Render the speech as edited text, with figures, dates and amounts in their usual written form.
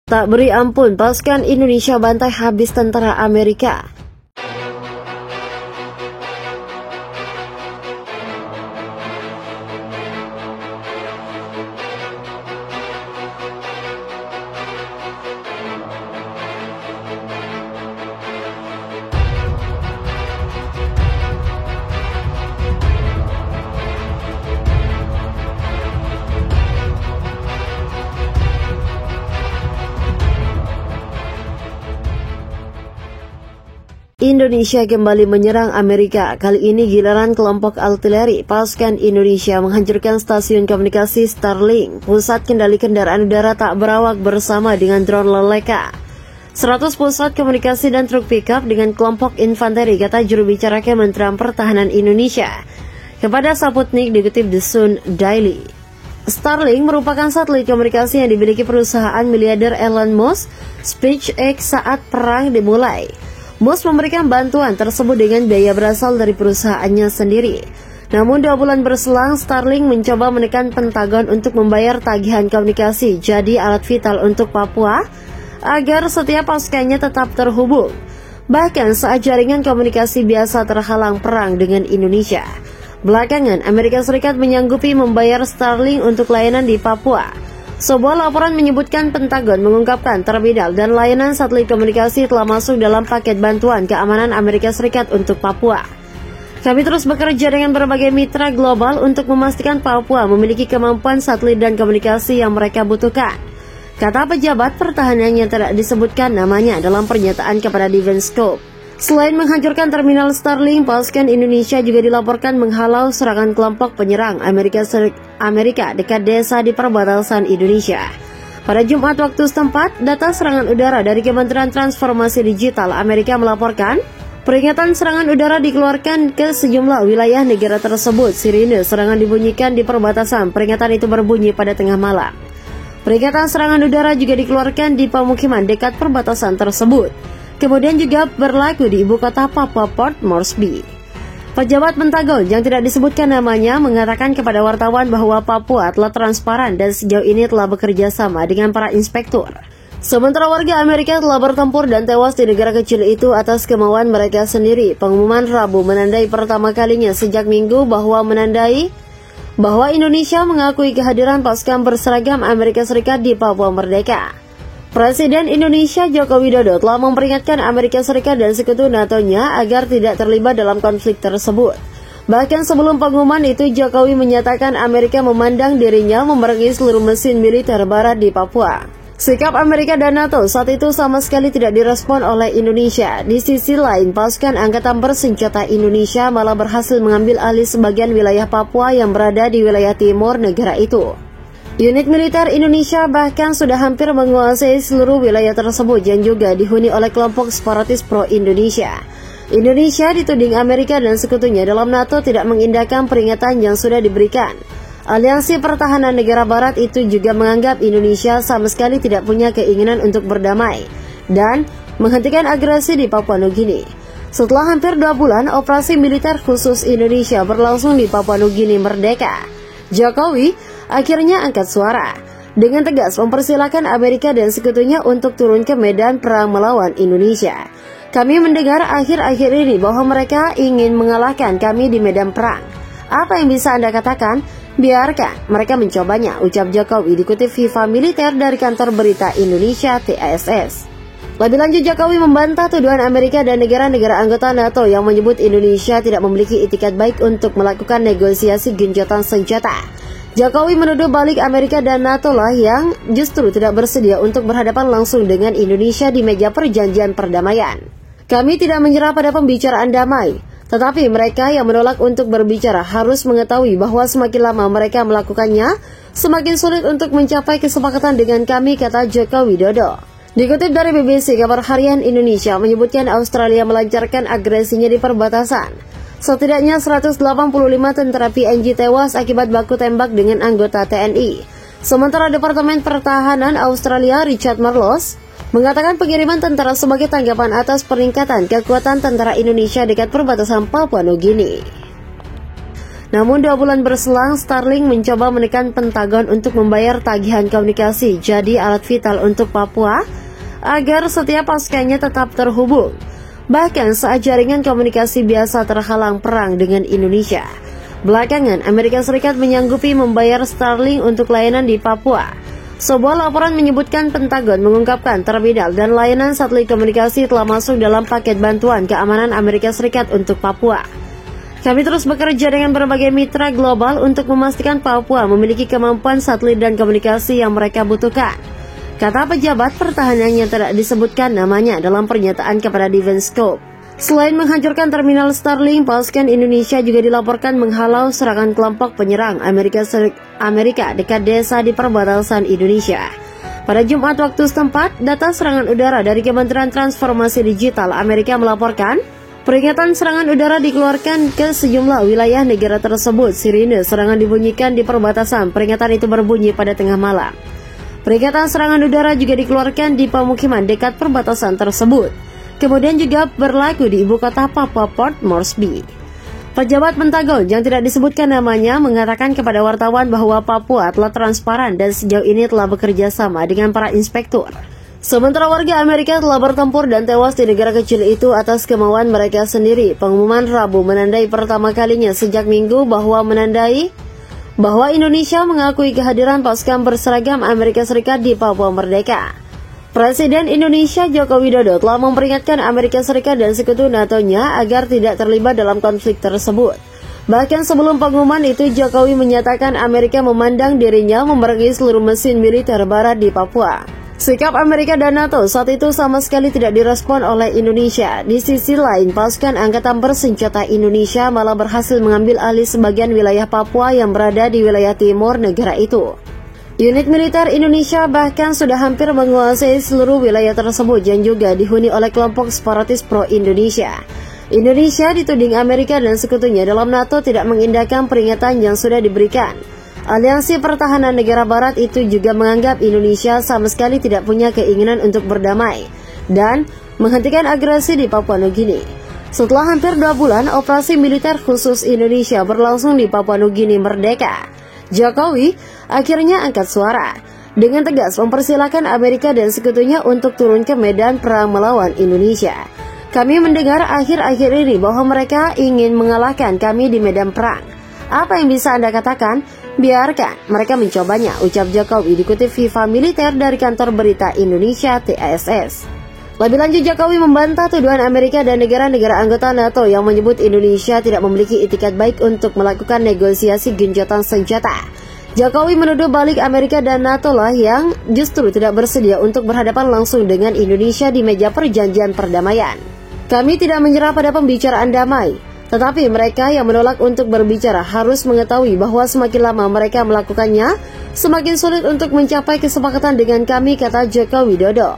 Tak beri ampun, pasukan Indonesia bantai habis tentara Amerika. Indonesia kembali menyerang Amerika. Kali ini giliran kelompok artileri pasukan Indonesia menghancurkan stasiun komunikasi Starlink, pusat kendali kendaraan udara tak berawak bersama dengan drone Leleka. 100 pusat komunikasi dan truk pickup dengan kelompok infanteri, kata juru bicara Kementerian Pertahanan Indonesia kepada Sputnik, dikutip The Sun Daily. Starlink merupakan satelit komunikasi yang dimiliki perusahaan miliarder Elon Musk, SpaceX saat perang dimulai. Musk memberikan bantuan tersebut dengan biaya berasal dari perusahaannya sendiri. Namun 2 bulan berselang, Starlink mencoba menekan Pentagon untuk membayar tagihan komunikasi jadi alat vital untuk Papua agar setiap pasukannya tetap terhubung. Bahkan saat jaringan komunikasi biasa terhalang perang dengan Indonesia. Belakangan, Amerika Serikat menyanggupi membayar Starlink untuk layanan di Papua. Sebuah laporan menyebutkan Pentagon mengungkapkan terminal dan layanan satelit komunikasi telah masuk dalam paket bantuan keamanan Amerika Serikat untuk Papua. Kami terus bekerja dengan berbagai mitra global untuk memastikan Papua memiliki kemampuan satelit dan komunikasi yang mereka butuhkan, kata pejabat pertahanan yang tidak disebutkan namanya dalam pernyataan kepada Defense Scope. Selain menghancurkan terminal Starlink, pasukan Indonesia juga dilaporkan menghalau serangan kelompok penyerang Amerika dekat desa di perbatasan Indonesia. Pada Jumat waktu setempat, data serangan udara dari Kementerian Transformasi Digital Amerika melaporkan peringatan serangan udara dikeluarkan ke sejumlah wilayah negara tersebut. Sirine serangan dibunyikan di perbatasan. Peringatan itu berbunyi pada tengah malam. Peringatan serangan udara juga dikeluarkan di pemukiman dekat perbatasan tersebut. Kemudian juga berlaku di ibu kota Papua, Port Moresby. Pejabat Pentagon yang tidak disebutkan namanya mengatakan kepada wartawan bahwa Papua telah transparan dan sejauh ini telah bekerja sama dengan para inspektur. Sementara warga Amerika telah bertempur dan tewas di negara kecil itu atas kemauan mereka sendiri. Pengumuman Rabu menandai pertama kalinya sejak Minggu bahwa Indonesia mengakui kehadiran pasukan berseragam Amerika Serikat di Papua Merdeka. Presiden Indonesia Joko Widodo telah memperingatkan Amerika Serikat dan sekutu NATO-nya agar tidak terlibat dalam konflik tersebut. Bahkan sebelum pengumuman itu, Jokowi menyatakan Amerika memandang dirinya memerangi seluruh mesin militer barat di Papua. Sikap Amerika dan NATO saat itu sama sekali tidak direspon oleh Indonesia. Di sisi lain, pasukan angkatan bersenjata Indonesia malah berhasil mengambil alih sebagian wilayah Papua yang berada di wilayah timur negara itu. Unit militer Indonesia bahkan sudah hampir menguasai seluruh wilayah tersebut yang juga dihuni oleh kelompok separatis pro-Indonesia. Indonesia dituding Amerika dan sekutunya dalam NATO tidak mengindahkan peringatan yang sudah diberikan. Aliansi Pertahanan Negara Barat itu juga menganggap Indonesia sama sekali tidak punya keinginan untuk berdamai dan menghentikan agresi di Papua Nugini. Setelah hampir 2 bulan, operasi militer khusus Indonesia berlangsung di Papua Nugini merdeka. Jokowi akhirnya angkat suara dengan tegas mempersilahkan Amerika dan sekutunya untuk turun ke medan perang melawan Indonesia. Kami mendengar akhir-akhir ini bahwa mereka ingin mengalahkan kami di medan perang. Apa yang bisa Anda katakan? Biarkan mereka mencobanya, ucap Jokowi, dikutip Viva Militer dari kantor berita Indonesia TASS. Lebih lanjut, Jokowi membantah tuduhan Amerika dan negara-negara anggota NATO yang menyebut Indonesia tidak memiliki itikat baik untuk melakukan negosiasi gencatan senjata. Jokowi menuduh balik Amerika dan NATO lah yang justru tidak bersedia untuk berhadapan langsung dengan Indonesia di meja perjanjian perdamaian. Kami tidak menyerah pada pembicaraan damai, tetapi mereka yang menolak untuk berbicara harus mengetahui bahwa semakin lama mereka melakukannya, semakin sulit untuk mencapai kesepakatan dengan kami, kata Joko Widodo. Dikutip dari BBC, kabar harian Indonesia menyebutkan Australia melancarkan agresinya di perbatasan. Setidaknya 185 tentara PNG tewas akibat baku tembak dengan anggota TNI. Sementara Departemen Pertahanan Australia Richard Marles mengatakan pengiriman tentara sebagai tanggapan atas peningkatan kekuatan tentara Indonesia dekat perbatasan Papua Nugini. Namun 2 bulan berselang, Starlink mencoba menekan Pentagon untuk membayar tagihan komunikasi jadi alat vital untuk Papua agar setiap pasukannya tetap terhubung. Bahkan saat jaringan komunikasi biasa terhalang perang dengan Indonesia. Belakangan, Amerika Serikat menyanggupi membayar Starlink untuk layanan di Papua. Sebuah laporan menyebutkan Pentagon mengungkapkan terminal dan layanan satelit komunikasi telah masuk dalam paket bantuan keamanan Amerika Serikat untuk Papua. Kami terus bekerja dengan berbagai mitra global untuk memastikan Papua memiliki kemampuan satelit dan komunikasi yang mereka butuhkan, kata pejabat pertahanan yang tidak disebutkan namanya dalam pernyataan kepada Defense Scope. Selain menghancurkan terminal Starlink, pasukan Indonesia juga dilaporkan menghalau serangan kelompok penyerang Amerika dekat desa di perbatasan Indonesia. Pada Jumat waktu setempat, data serangan udara dari Kementerian Transformasi Digital Amerika melaporkan peringatan serangan udara dikeluarkan ke sejumlah wilayah negara tersebut. Sirine serangan dibunyikan di perbatasan. Peringatan itu berbunyi pada tengah malam. Peringatan serangan udara juga dikeluarkan di pemukiman dekat perbatasan tersebut. Kemudian juga berlaku di ibu kota Papua, Port Moresby. Pejabat Pentagon yang tidak disebutkan namanya mengatakan kepada wartawan bahwa Papua telah transparan dan sejauh ini telah bekerja sama dengan para inspektur. Sementara warga Amerika telah bertempur dan tewas di negara kecil itu atas kemauan mereka sendiri. Pengumuman Rabu menandai pertama kalinya sejak Minggu bahwa Indonesia mengakui kehadiran pasukan berseragam Amerika Serikat di Papua Merdeka. Presiden Indonesia Joko Widodo telah memperingatkan Amerika Serikat dan sekutu NATO-nya agar tidak terlibat dalam konflik tersebut. Bahkan sebelum pengumuman itu, Jokowi menyatakan Amerika memandang dirinya memerangi seluruh mesin militer barat di Papua. Sikap Amerika dan NATO saat itu sama sekali tidak direspon oleh Indonesia. Di sisi lain, pasukan Angkatan Bersenjata Indonesia malah berhasil mengambil alih sebagian wilayah Papua yang berada di wilayah timur negara itu. Unit militer Indonesia bahkan sudah hampir menguasai seluruh wilayah tersebut yang juga dihuni oleh kelompok separatis pro-Indonesia. Indonesia dituding Amerika dan sekutunya dalam NATO tidak mengindahkan peringatan yang sudah diberikan. Aliansi Pertahanan Negara Barat itu juga menganggap Indonesia sama sekali tidak punya keinginan untuk berdamai dan menghentikan agresi di Papua Nugini. Setelah hampir 2 bulan operasi militer khusus Indonesia berlangsung di Papua Nugini merdeka, Jokowi akhirnya angkat suara dengan tegas mempersilahkan Amerika dan sekutunya untuk turun ke medan perang melawan Indonesia. Kami mendengar akhir-akhir ini bahwa mereka ingin mengalahkan kami di medan perang. Apa yang bisa Anda katakan? Biarkan mereka mencobanya, ucap Jokowi dikutip Viva Militer dari kantor berita Indonesia TASS. Lebih lanjut, Jokowi membantah tuduhan Amerika dan negara-negara anggota NATO yang menyebut Indonesia tidak memiliki itikat baik untuk melakukan negosiasi gencatan senjata. Jokowi menuduh balik Amerika dan NATO lah yang justru tidak bersedia untuk berhadapan langsung dengan Indonesia di meja perjanjian perdamaian. Kami tidak menyerah pada pembicaraan damai. Tetapi mereka yang menolak untuk berbicara harus mengetahui bahwa semakin lama mereka melakukannya, semakin sulit untuk mencapai kesepakatan dengan kami, kata Joko Widodo.